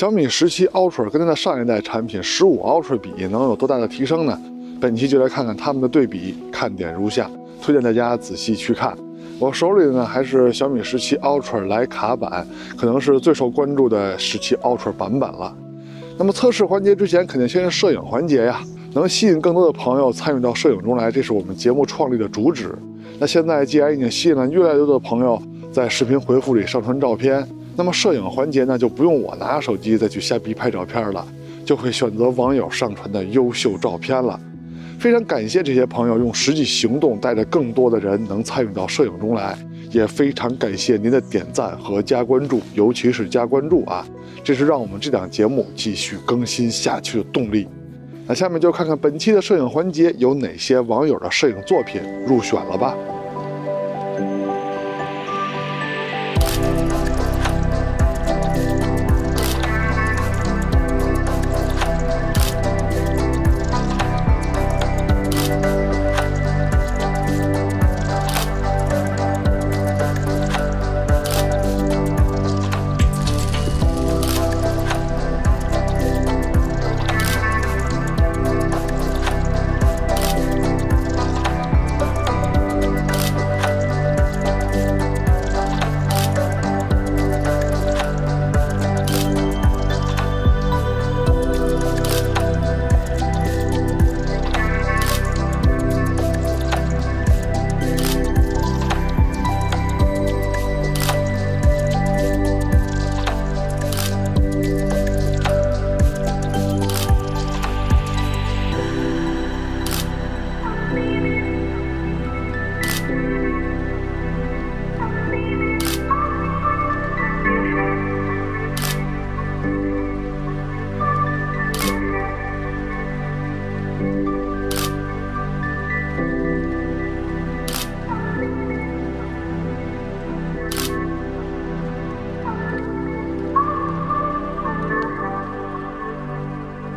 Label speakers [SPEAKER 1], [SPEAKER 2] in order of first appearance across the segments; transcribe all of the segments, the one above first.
[SPEAKER 1] 小米17 Ultra 跟它的上一代产品15 Ultra 比能有多大的提升呢？本期就来看看它们的对比，看点如下，推荐大家仔细去看。我手里的呢还是小米17 Ultra 徕卡版，可能是最受关注的17 Ultra 版本了。那麼測試環節之前，肯定先是攝影環節呀，能吸引更多的朋友參與到攝影中來，這是我們節目創立的主旨。那現在既然已經吸引了越來越多的朋友在視頻回復裡上傳照片，那麼攝影環節呢就不用我拿手機再去瞎逼拍照片了，就會選擇網友上傳的優秀照片了。非常感謝這些朋友用實際行動帶着更多的人能參與到攝影中來，也非常感謝您的點讚和加關注，尤其是加關注啊，這是讓我們這檔節目繼續更新下去的動力。那下面就看看本期的攝影環節有哪些網友的攝影作品入選了吧。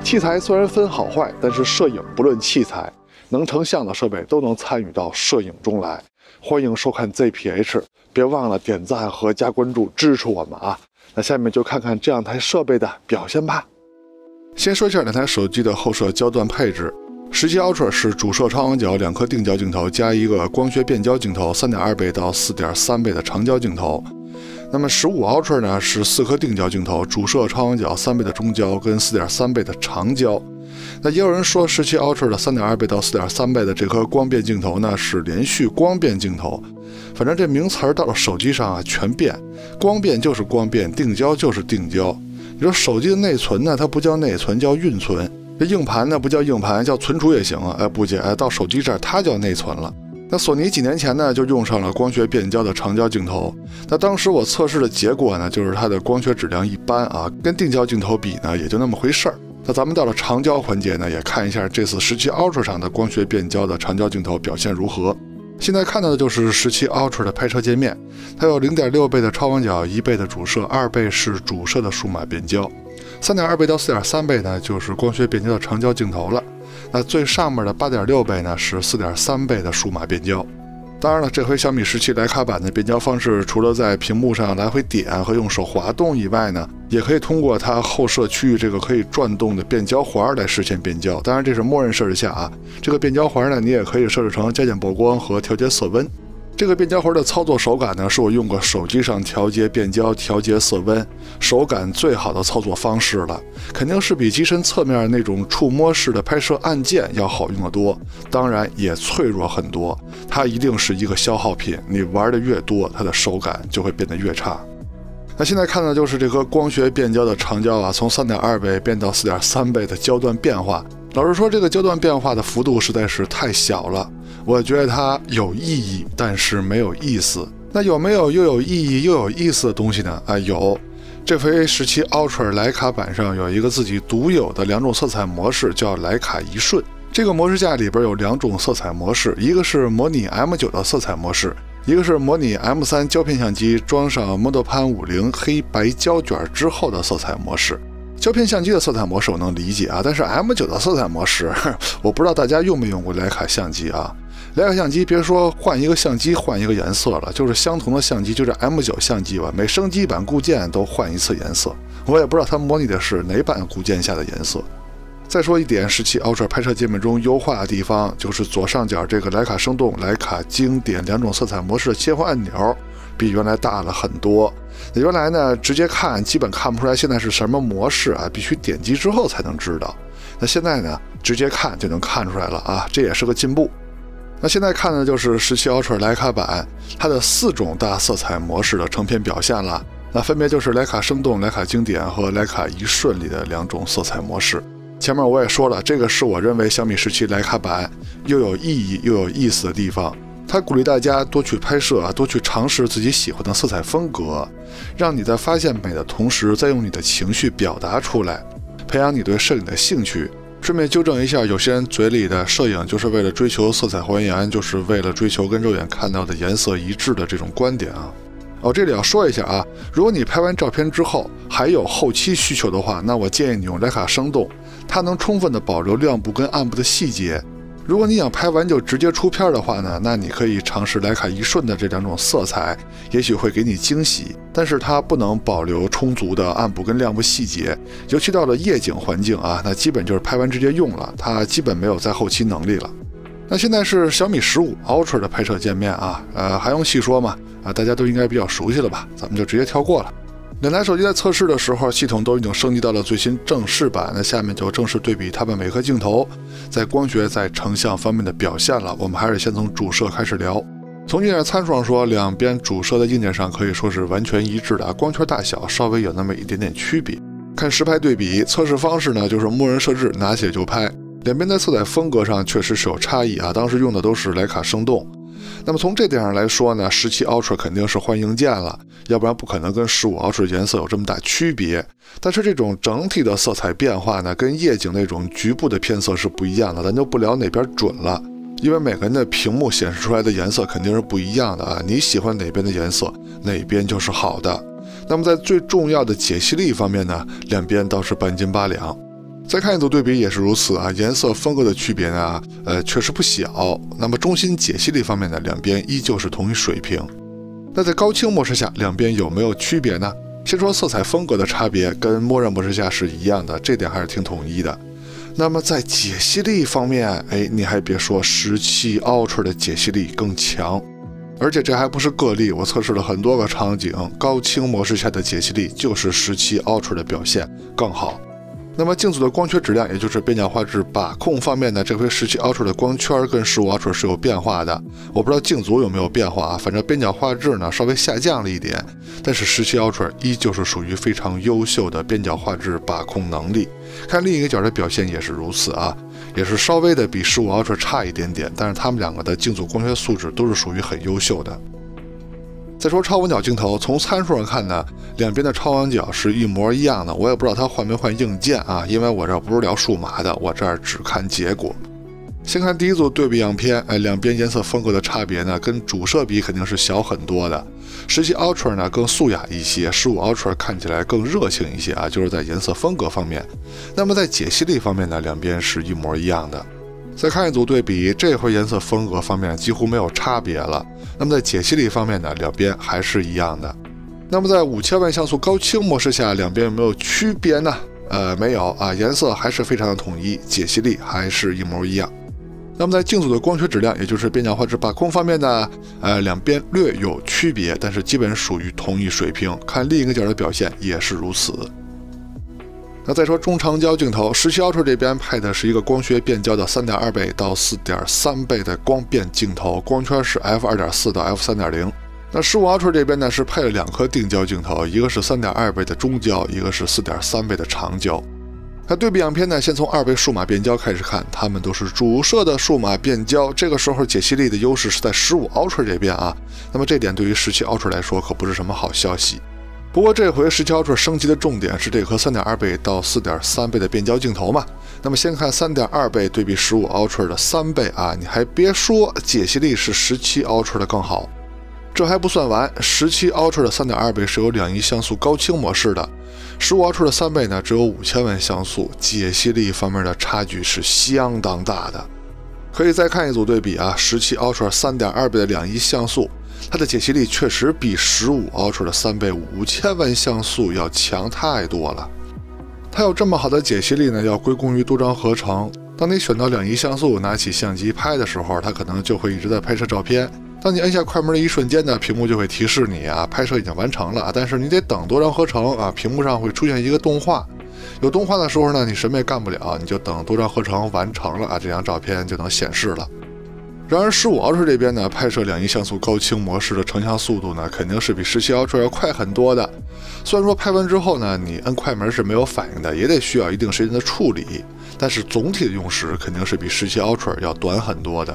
[SPEAKER 1] 器材雖然分好壞，但是攝影不論器材，能成像的設備都能參與到攝影中來。歡迎收看 ZPH， 別忘了點讚和加關注支持我們啊！那下面就看看這兩台設備的表現吧。先說一下兩台手機的後攝焦段配置。17 Ultra 是主攝超廣角2顆定焦鏡頭加一個光學變焦鏡頭，3.2倍到4.3倍的長焦鏡頭。那麼15 Ultra 呢是4顆定焦鏡頭，主攝超廣角3倍的中焦跟4.3倍的長焦。那也有人說17 Ultra 的3.2倍到4.3倍的這顆光變鏡頭呢是連續光變鏡頭。反正這名詞兒到了手機上啊全變，光變就是光變，定焦就是定焦。你說手機的內存呢，它不叫內存，叫運存。這硬盤呢不叫硬盤，叫存儲也行啊。不姐，到手機這兒它叫內存了。那索尼幾年前呢就用上了光學变焦的長焦鏡頭，那當時我測試的結果呢就是它的光學質量一般啊，跟定焦鏡頭比呢也就那麼回事兒。那咱們到了長焦環節呢，也看一下這次17 Ultra 上的光學变焦的長焦鏡頭表現如何。現在看到的就是17 Ultra 的拍攝界面，它有 0.6 倍的超廣角，1倍的主攝，2倍是主攝的數碼變焦，3.2 倍到4.3倍呢就是光學变焦的長焦鏡頭了。那最上面的 8.6 倍呢是4.3倍的數碼變焦。當然了，這回小米17徕卡版的變焦方式，除了在屏幕上來回點和用手滑動以外呢，也可以通過它後攝區域這個可以轉動的變焦環來實現變焦。當然這是默認設置下啊，這個變焦環呢，你也可以設置成加減曝光和調節色溫。這個變焦環的操作手感呢，是我用過手機上調節變焦、調節色溫手感最好的操作方式了，肯定是比機身側面那種觸摸式的拍攝按鍵要好用得多，當然也脆弱很多。它一定是一個消耗品，你玩的越多，它的手感就會變得越差。那現在看的就是這顆光學變焦的長焦啊，從 3.2 倍變到 4.3 倍的焦段變化。老實說，這個焦段變化的幅度實在是太小了，我覺得它有意義，但是沒有意思。那有沒有又有意義又有意思的東西呢？有。這回17 Ultra 徕卡版上有一個自己獨有的2種色彩模式，叫徕卡一瞬。這個模式架裡邊有2種色彩模式，一個是模擬 M9 的色彩模式，一個是模擬 M3 胶片相機裝上 Motopan 50黑白膠卷之後的色彩模式。胶片相機的色彩模式我能理解啊，但是 M9 的色彩模式，我不知道大家用沒用過徕卡相機啊。徕卡相機別說換一個相機換一個顏色了，就是相同的相機，就這 M9 相機吧，每升級一版固件都換一次顏色，我也不知道它模擬的是哪版固件下的顏色。再說一點，17 Ultra 拍攝界面中優化的地方，就是左上角這個徕卡生動、徕卡經典2种色彩模式的切换按钮，比原來大了很多。原来呢，直接看基本看不出来现在是什麼模式啊，必須點擊之後才能知道。那現在呢，直接看就能看出來了啊，這也是個進步。那現在看的就是17 Ultra 徕卡版它的4種大色彩模式的成片表現了。那分別就是徕卡生动、徕卡經典和徕卡一瞬里的2种色彩模式。前面我也說了，這個是我認為小米17徕卡版又有意義又有意思的地方。它鼓勵大家多去拍攝，多去嘗試自己喜歡的色彩風格，讓你在發現美的同時，再用你的情緒表達出來，培養你對攝影的興趣。順便糾正一下，有些人嘴裡的攝影就是為了追求色彩還原，就是為了追求跟肉眼看到的顏色一致的這種觀點啊。這裡要說一下啊，如果你拍完照片之後還有後期需求的話，那我建議你用徕卡生动，它能充分的保留亮部跟暗部的細節。如果你想拍完就直接出片的話呢，那你可以嘗試徕卡一瞬的这2种色彩，也許會給你驚喜，但是它不能保留充足的暗部跟亮部細節，尤其到了夜景環境啊，那基本就是拍完直接用了，它基本沒有再後期能力了。那現在是小米15 Ultra 的拍攝界面啊，還用細說嗎？大家都應該比較熟悉了吧，咱們就直接跳過了。2台手機在測試的時候，系統都已经升級到了最新正式版。那下面就正式对比它们每颗鏡頭在光學、在成像方面的表現了。我們還是先從主攝開始聊。從硬件參數上說，兩邊主攝的硬件上可以說是完全一致的，光圈大小稍微有那麼一點點區別。看實拍對比，測試方式呢就是默認設置，拿起就拍。兩邊在色彩風格上確實是有差異啊，當時用的都是徕卡生動。那麼從這點上來說呢，17 Ultra 肯定是換硬件了，要不然不可能跟15 Ultra 顏色有這麼大區別。但是這種整體的色彩變化呢，跟夜景那種局部的偏色是不一樣的，咱就不聊哪邊準了，因為每個人的屏幕顯示出來的顏色肯定是不一樣的啊，你喜歡哪邊的顏色，哪邊就是好的。那麼在最重要的解析力方面呢，兩邊倒是半斤八兩。再看一組對比也是如此啊，顏色風格的區別呢，確實不小。那麼中心解析力方面呢，兩邊依舊是同一水平。那在高清模式下，兩邊有沒有區別呢？先說色彩風格的差別，跟默認模式下是一樣的，這點還是挺統一的。那麼在解析力方面，你還別說，17 Ultra 的解析力更強，而且這還不是個例，我測試了很多個場景，高清模式下的解析力就是17 Ultra 的表現更好。那麼鏡組的光圈質量，也就是邊角畫質把控方面呢，這回17 Ultra 的光圈跟15 Ultra 是有變化的。我不知道鏡組有沒有變化啊，反正邊角畫質呢稍微下降了一點，但是17 Ultra 依舊是屬於非常優秀的邊角畫質把控能力。看另一個角的表現也是如此啊，也是稍微的比15 Ultra 差一點點，但是他們兩個的鏡組光學素質都是屬於很優秀的。再說超廣角鏡頭，從參數上看呢，兩邊的超廣角是一模一樣的。我也不知道它換沒換硬件啊，因為我這不是聊數碼的，我這兒只看結果。先看第一組對比樣片，兩邊顏色風格的差別呢，跟主攝比肯定是小很多的。17 Ultra 呢更素雅一些，15 Ultra 看起來更熱情一些啊，就是在顏色風格方面。那麼在解析力方面呢，两邊是一模一樣的。再看一組對比，這回顏色風格方面幾乎沒有差別了。那麼在解析力方面呢，兩邊還是一樣的。那麼在5000萬像素高清模式下，兩邊有沒有區別呢？沒有啊，顏色還是非常的統一，解析力還是一模一樣。那麼在鏡組的光學質量，也就是邊角畫質把控方面呢，兩邊略有區別，但是基本屬於同一水平。看另一個角的表現也是如此。那再說中長焦鏡頭，17 Ultra 這邊配的是一個光學變焦的3.2倍到4.3倍的光變鏡頭，光圈是 f2.4 到 f3.0。那15 Ultra 這邊呢是配了兩顆定焦鏡頭，一個是3.2倍的中焦，一個是4.3倍的長焦。那對比樣片呢，先從2倍數碼變焦開始看，它們都是主攝的數碼變焦，這個時候解析力的優勢是在15 Ultra 這邊啊。那麼這點對於17 Ultra 來說可不是什麼好消息。不過這回17 Ultra 升級的重點是這顆3.2倍到4.3倍的變焦鏡頭嘛。那麼先看3.2倍對比15 Ultra 的3倍啊，你還別說，解析力是17 Ultra 的更好。這還不算完，17 Ultra 的3.2倍是有2億像素高清模式的，15 Ultra 的3倍呢只有5000萬像素，解析力方面的差距是相當大的。可以再看一組對比啊，17 Ultra 3.2 倍的2.1像素，它的解析力確實比15 Ultra 的3倍5000萬像素要強太多了。它有這麼好的解析力呢，要歸功於多張合成。當你選到2.1像素，拿起相機拍的時候，它可能就會一直在拍攝照片。當你按下快門的一瞬間呢，屏幕就會提示你啊，拍攝已經完成了，但是你得等多張合成啊，屏幕上會出現一個動畫。有動畫的時候呢，你什麼也幹不了，你就等多張合成完成了啊，這張照片就能顯示了。然而15 Ultra 這邊呢，拍攝2.1像素高清模式的成像速度呢，肯定是比17 Ultra 要快很多的。雖然說拍完之後呢，你摁快門是沒有反應的，也得需要一定時間的處理，但是總體的用時肯定是比17 Ultra 要短很多的。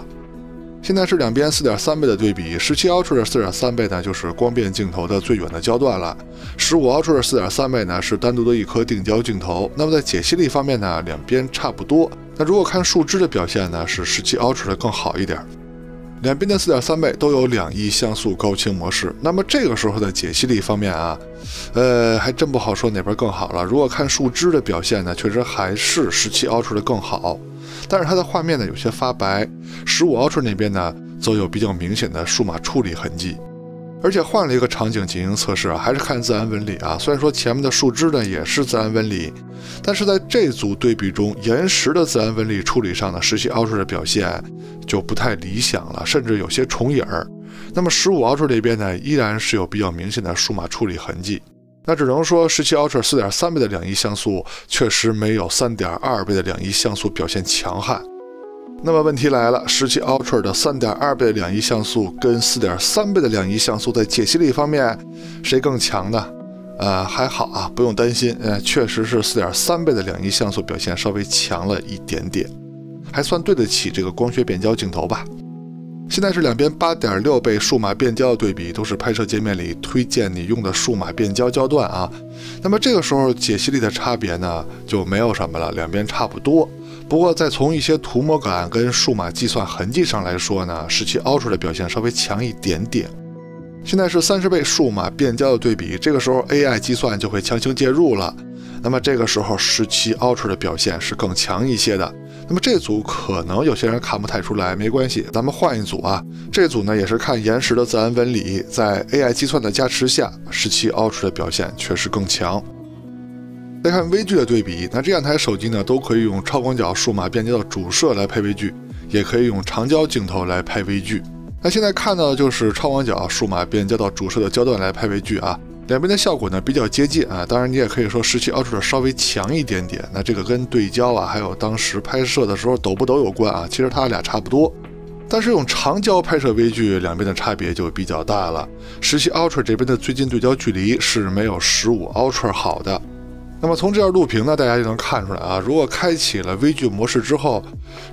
[SPEAKER 1] 现在是兩邊 4.3 倍的对比，17 Ultra 的 4.3 倍呢，就是光变鏡頭的最遠的焦段了，15 Ultra 的 4.3 倍呢，是單獨的一顆定焦鏡頭。那麼在解析力方面呢，兩邊差不多。那如果看樹枝的表現呢，是17 Ultra 的更好一點。两邊的 4.3 倍都有2亿像素高清模式。那麼這個時候的解析力方面啊，還真不好說哪邊更好了。如果看树枝的表現呢，確實還是17 Ultra 的更好。但是它的畫面呢有些發白，15 Ultra 那邊呢則有比較明顯的數碼處理痕跡。而且換了一個場景進行測試啊，還是看自然紋理啊。雖然說前面的樹枝呢也是自然紋理，但是在這組對比中，岩石的自然紋理處理上呢，17 Ultra 的表現就不太理想了，甚至有些重影兒。那麼15 Ultra 這邊呢，依然是有比較明顯的數碼處理痕跡。那只能說17 Ultra 4.3 倍的2亿像素確實沒有3.2 倍的2億像素表現強悍。那麼問題來了，17 Ultra 的3.2 倍的2億像素跟4.3 倍的2億像素在解析力方面誰更強呢？還好啊，不用擔心，確實是4.3 倍的2億像素表現稍微強了一點點，還算對得起這個光學變焦鏡頭吧。現在是兩邊 8.6 倍數碼變焦的對比，都是拍攝界面裡推薦你用的數碼变焦焦段啊。那麼這個時候解析力的差別呢就沒有什麼了，兩邊差不多。不過再從一些涂抹感跟數碼計算痕迹上来說呢，17 Ultra 的表現稍微強一點點。現在是30倍數碼變焦的對比，這個時候 AI 計算就會強行介入了。那麼這個時候17 Ultra 的表現是更強一些的。那麼這組可能有些人看不太出來，沒關係，咱們換一組啊。這組呢也是看岩石的自然紋理，在 AI 計算的加持下，17 Ultra 的表現確實更強。再看微距的對比，那這兩台手機呢都可以用超廣角數碼變焦的主攝來拍微距，也可以用長焦鏡頭來拍微距。那現在看到的就是超廣角數碼變焦到主攝的焦段來拍微距啊。两邊的效果呢比較接近啊，當然你也可以說17 Ultra 稍微強一點點，那這個跟對焦啊，還有當時拍攝的時候抖不抖有關啊，其實它倆差不多。但是用長焦拍攝微距，兩邊的差別就比較大了。17 Ultra 這邊的最近對焦距離是沒有15 Ultra 好的。那麼從這段錄屏呢，大家就能看出來啊，如果開啟了微距模式之後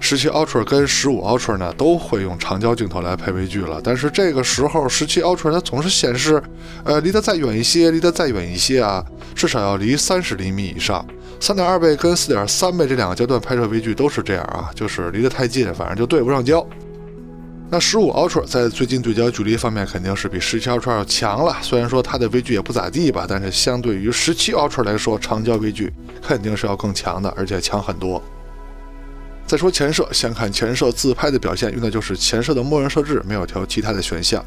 [SPEAKER 1] ，17 Ultra 跟15 Ultra 呢都会用长焦鏡頭來拍微距了。但是這個時候17 Ultra 它總是顯示，離得再遠一些，離得再遠一些啊，至少要離30厘米以上。3.2 倍跟4.3 倍這兩個焦段拍攝微距都是這樣啊，就是離得太近，反正就對不上焦。那15 Ultra 在最近对焦距離方面肯定是比17 Ultra 要強了，虽然說它的微距也不咋地吧，但是相对于17 Ultra 來說，長焦微距肯定是要更強的，而且強很多。再說前攝，先看前攝自拍的表現，用的就是前攝的默認設置，沒有調其他的選項。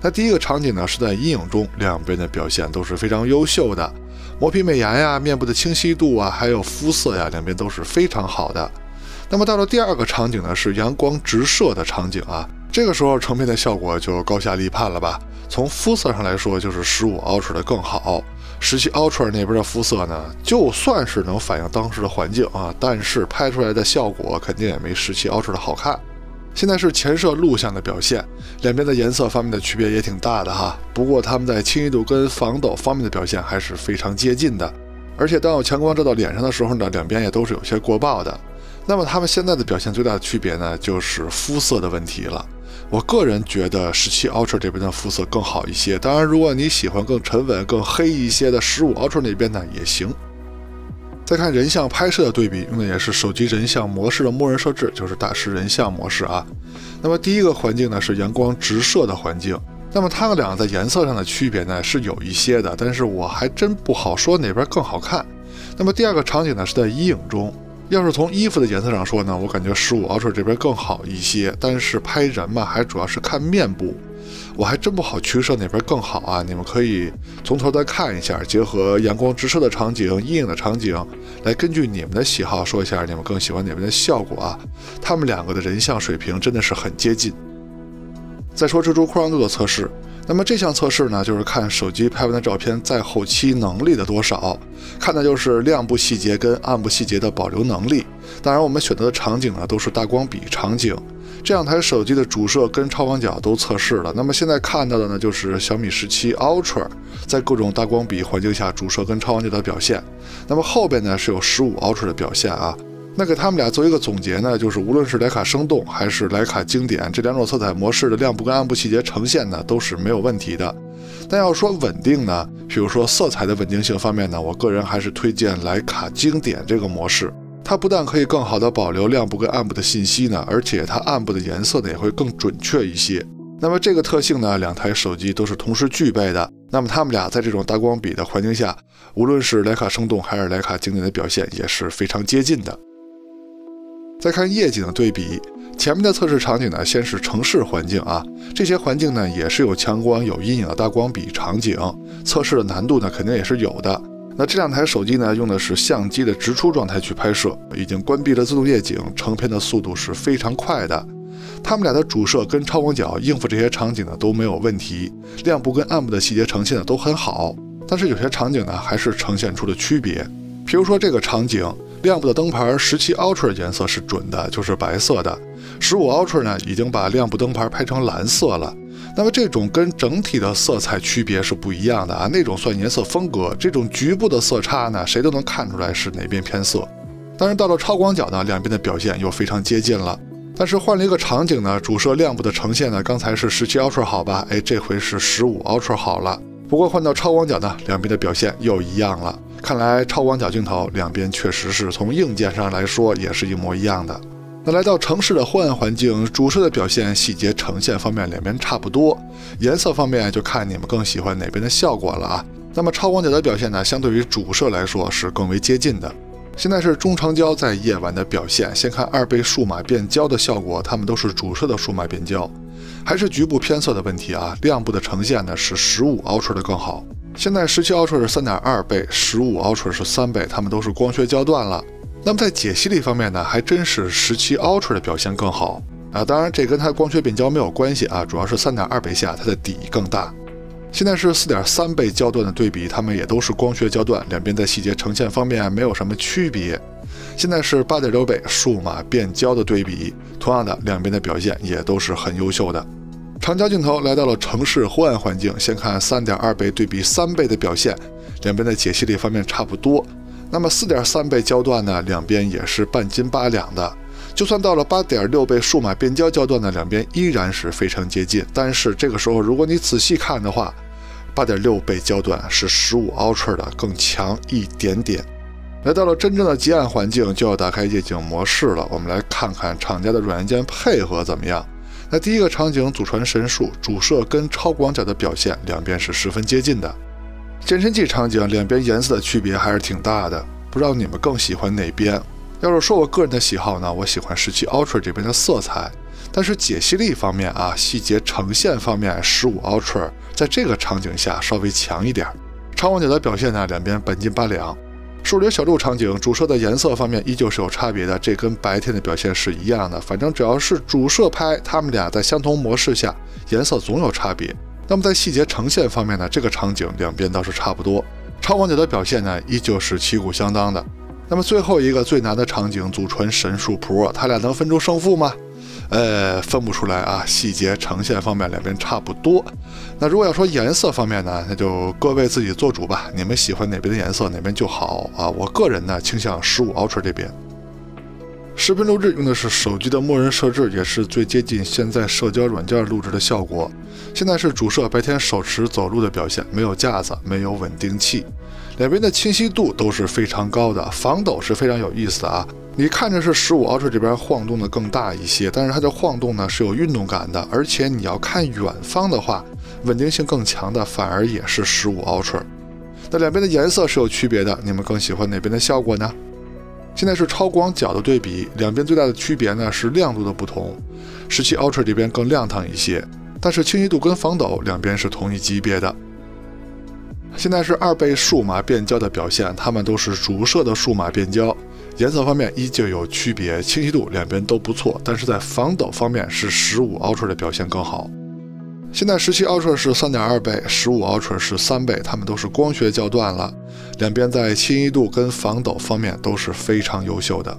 [SPEAKER 1] 那第一個場景呢是在陰影中，兩邊的表現都是非常優秀的，磨皮美顏呀、面部的清晰度啊，還有膚色呀，兩邊都是非常好的。那麼到了第二個場景呢，是陽光直射的场景啊。這個時候成片的效果就高下立判了吧？從膚色上來說，就是15 Ultra 的更好。17 Ultra 那邊的膚色呢，就算是能反映當時的環境啊，但是拍出來的效果肯定也沒17 Ultra 的好看。現在是前攝錄像的表現，兩邊的顏色方面的區別也挺大的哈。不過他們在清晰度跟防抖方面的表現還是非常接近的。而且當有強光照到臉上的時候呢，兩邊也都是有些過曝的。那麼他們現在的表現最大的區別呢，就是膚色的問題了。我個人覺得17 Ultra 這邊的膚色更好一些，當然如果你喜歡更沉穩、更黑一些的15 Ultra 那邊呢也行。再看人像拍攝的對比，用的也是手機人像模式的默認設置，就是大師人像模式啊。那麼第一個環境呢是陽光直射的環境，那麼它們兩個在顏色上的區別呢是有一些的，但是我還真不好說哪邊更好看。那麼第二個場景呢是在陰影中。要是從衣服的顏色上說呢，我感觉15 Ultra 這邊更好一些，但是拍人嘛，還主要是看面部，我還真不好取捨哪邊更好啊。你們可以從頭再看一下，結合陽光直射的场景、陰影的场景，来根据你们的喜好說一下你们更喜歡哪邊的效果啊。他們兩個的人像水平真的是很接近。再說蜘蛛擴張度的測試，那麼這項測試呢，就是看手機拍完的照片在後期能力的多少，看的就是亮部細節跟暗部細節的保留能力。當然我們選擇的場景呢都是大光比场景。这两台手机的主摄跟超广角都測試了，那麼現在看到的呢就是小米17 Ultra 在各種大光比環境下主攝跟超廣角的表現。那麼後邊呢是有15 Ultra 的表現啊。那給他們倆做一個總結呢，就是無論是徠卡生動還是徠卡經典，這兩種色彩模式的亮部跟暗部細節呈現呢都是沒有問題的。但要說穩定呢，比如說色彩的穩定性方面呢，我個人還是推薦徠卡經典這個模式。它不但可以更好的保留亮部跟暗部的信息呢，而且它暗部的顏色呢也會更準確一些。那麼這個特性呢，兩台手機都是同時具備的。那麼他們倆在這種大光比的環境下，無論是徠卡生動還是徠卡經典的表現也是非常接近的。再看夜景的對比，前面的測試場景呢，先是城市環境啊，這些環境呢也是有強光有陰影的大光比場景，測試的難度呢肯定也是有的。那這兩台手機呢，用的是相機的直出狀態去拍攝，已經關閉了自動夜景，成片的速度是非常快的。他們倆的主攝跟超廣角應付這些場景呢都沒有問題，亮部跟暗部的細節呈現的都很好，但是有些場景呢還是呈現出了區別。比如說這個場景，亮部的燈牌17 Ultra 的顏色是準的，就是白色的，15 Ultra 呢已經把亮部燈牌拍成藍色了。那麼這種跟整體的色彩區別是不一樣的啊，那種算顏色風格，這種局部的色差呢，誰都能看出來是哪邊偏色。當然到了超廣角呢，兩邊的表現又非常接近了。但是換了一個場景呢，主攝亮部的呈現呢，剛才是17 Ultra 好吧，哎，這回是15 Ultra 好了。不過換到超廣角呢，兩邊的表現又一樣了。看來超廣角鏡頭兩邊確實是從硬件上來說也是一模一樣的。那來到城市的昏暗環境，主攝的表現細節呈現方面兩邊差不多，顏色方面就看你們更喜歡哪邊的效果了啊。那麼超廣角的表現呢，相對於主攝來說是更為接近的。現在是中長焦在夜晚的表現，先看2倍數碼變焦的效果，它們都是主攝的數碼變焦，還是局部偏色的問題啊。亮部的呈現呢是15 Ultra 的更好。現在17 Ultra 是 3.2 倍，15 Ultra 是3倍，它們都是光学焦段了。那麼在解析力方面呢，还真是17 Ultra 的表現更好啊。当然，這跟它光學變焦沒有關係啊，主要是 3.2 倍下它的底更大。現在是 4.3 倍焦段的對比，它們也都是光學焦段，兩邊在細節呈現方面沒有什麼區別。現在是 8.6 倍數碼變焦的對比，同樣的兩邊的表現也都是很優秀的。長焦鏡頭來到了城市昏暗環境，先看 3.2 倍對比3倍的表現，兩邊的解析力方面差不多。那麼 4.3 倍焦段呢，兩邊也是半斤八兩的。就算到了 8.6 倍數碼變焦焦段呢，兩邊依然是非常接近。但是這個時候如果你仔細看的話， 8.6 倍焦段是15 Ultra 的更強一點點。來到了真正的極暗環境，就要打開夜景模式了。我們來看看廠家的軟硬件配合怎麼樣。那第一個場景祖傳神速，主攝跟超廣角的表現兩邊是十分接近的。健身器場景兩邊顏色的區別還是挺大的，不知道你們更喜歡哪邊？要是說我個人的喜好呢，我喜歡17 Ultra 這邊的色彩，但是解析力方面啊，細節呈現方面15 Ultra 在這個場景下稍微強一點。超廣角的表現呢，兩邊半斤八兩。數理小路場景，主攝的顏色方面依舊是有差別的，這跟白天的表現是一樣的。反正只要是主攝拍，他們倆在相同模式下，顏色總有差別。那麼在細節呈現方面呢，這個場景兩邊倒是差不多。超廣角的表現呢，依舊是旗鼓相當的。那麼最後一個最難的場景，祖傳神速 Pro， 它倆能分出勝負嗎？分不出來啊，細節呈現方面兩邊差不多。那如果要說顏色方面呢，那就各位自己做主吧，你們喜歡哪邊的顏色哪邊就好啊。我個人呢傾向15 Ultra 這邊。視頻錄製用的是手機的默認設置，也是最接近現在社交軟件錄製的效果。現在是主攝白天手持走路的表現，沒有架子，沒有穩定器，兩邊的清晰度都是非常高的，防抖是非常有意思的啊。你看着是15 Ultra 這邊晃動的更大一些，但是它的晃動呢是有運動感的，而且你要看遠方的話，穩定性更強的反而也是15 Ultra。那兩邊的顏色是有區別的，你們更喜歡哪邊的效果呢？現在是超廣角的對比，两邊最大的區別呢是亮度的不同，17 Ultra 這邊更亮堂一些，但是清晰度跟防抖兩邊是同一級別的。現在是2倍數碼變焦的表現，它們都是主摄的数碼变焦，顏色方面依舊有区別，清晰度两邊都不錯，但是在防抖方面是15 Ultra 的表现更好。现在17 Ultra 是 3.2 倍，15 Ultra 是3倍，它们都是光学焦段了，两边在清晰度跟防抖方面都是非常优秀的。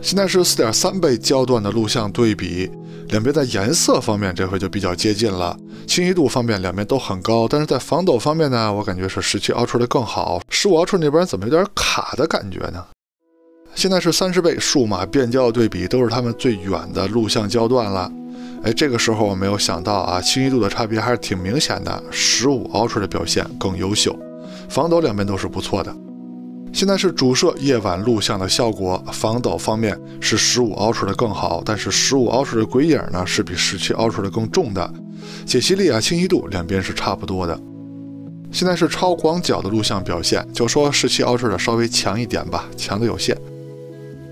[SPEAKER 1] 现在是 4.3 倍焦段的录像对比，两边在颜色方面这回就比较接近了，清晰度方面两边都很高，但是在防抖方面呢，我感觉是17 Ultra 的更好，15 Ultra 那邊怎么有点卡的感觉呢？现在是30倍数碼變焦的對比，都是他們最遠的錄像焦段了。這個時候我沒有想到啊，清晰度的差別還是挺明顯的，15 Ultra 的表現更優秀，防抖兩邊都是不錯的。現在是主攝夜晚錄像的效果，防抖方面是15 Ultra 的更好，但是15 Ultra 的鬼影呢是比17 Ultra 的更重的，解析力啊、清晰度两邊是差不多的。現在是超廣角的錄像表現，就說17 Ultra 的稍微強一點吧，強的有限。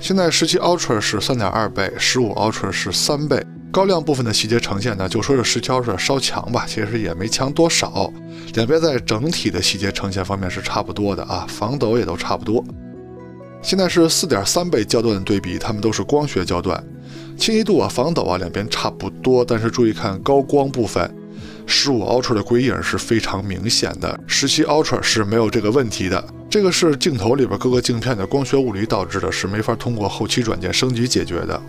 [SPEAKER 1] 現在17 Ultra 是 3.2 倍，15 Ultra 是3倍。高亮部分的細節呈現呢，就說是17 Ultra 稍強吧，其實也沒強多少。兩邊在整體的細節呈現方面是差不多的啊，防抖也都差不多。現在是 4.3 倍焦段的對比，它們都是光學焦段，清晰度啊、防抖啊兩邊差不多，但是注意看高光部分，15 Ultra 的鬼影是非常明顯的，17 Ultra 是沒有這個問題的。這個是鏡頭裡邊各個鏡片的光學物理導致的，是沒法通過後期軟件升級解決的。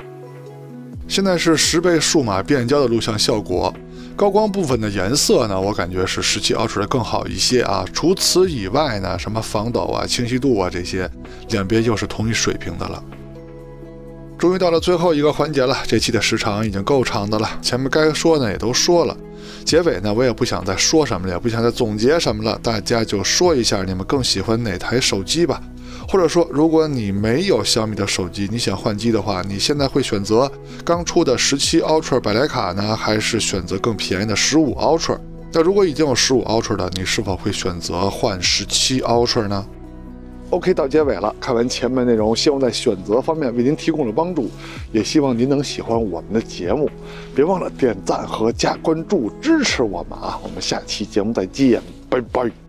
[SPEAKER 1] 現在是10倍數碼變焦的錄像效果，高光部分的顏色呢，我感覺是17 Ultra 的更好一些啊。除此以外呢，什麼防抖啊、清晰度啊這些，兩邊又是同一水平的了。終於到了最後一個環節了，這期的時長已經夠長的了，前面該說呢也都說了，結尾呢我也不想再說什麼了，也不想再總結什麼了，大家就說一下你們更喜歡哪台手機吧。或者說，如果你沒有小米的手機，你想換機的話，你現在會選擇剛出的17 Ultra 百萊卡呢，還是選擇更便宜的15 Ultra？ 那如果已經有15 Ultra 的，你是否會選擇換17 Ultra 呢？ OK， 到結尾了，看完前面內容，希望在選擇方面為您提供了幫助，也希望您能喜歡我們的節目，別忘了點讚和加關注支持我們啊！我們下期節目再見，拜拜。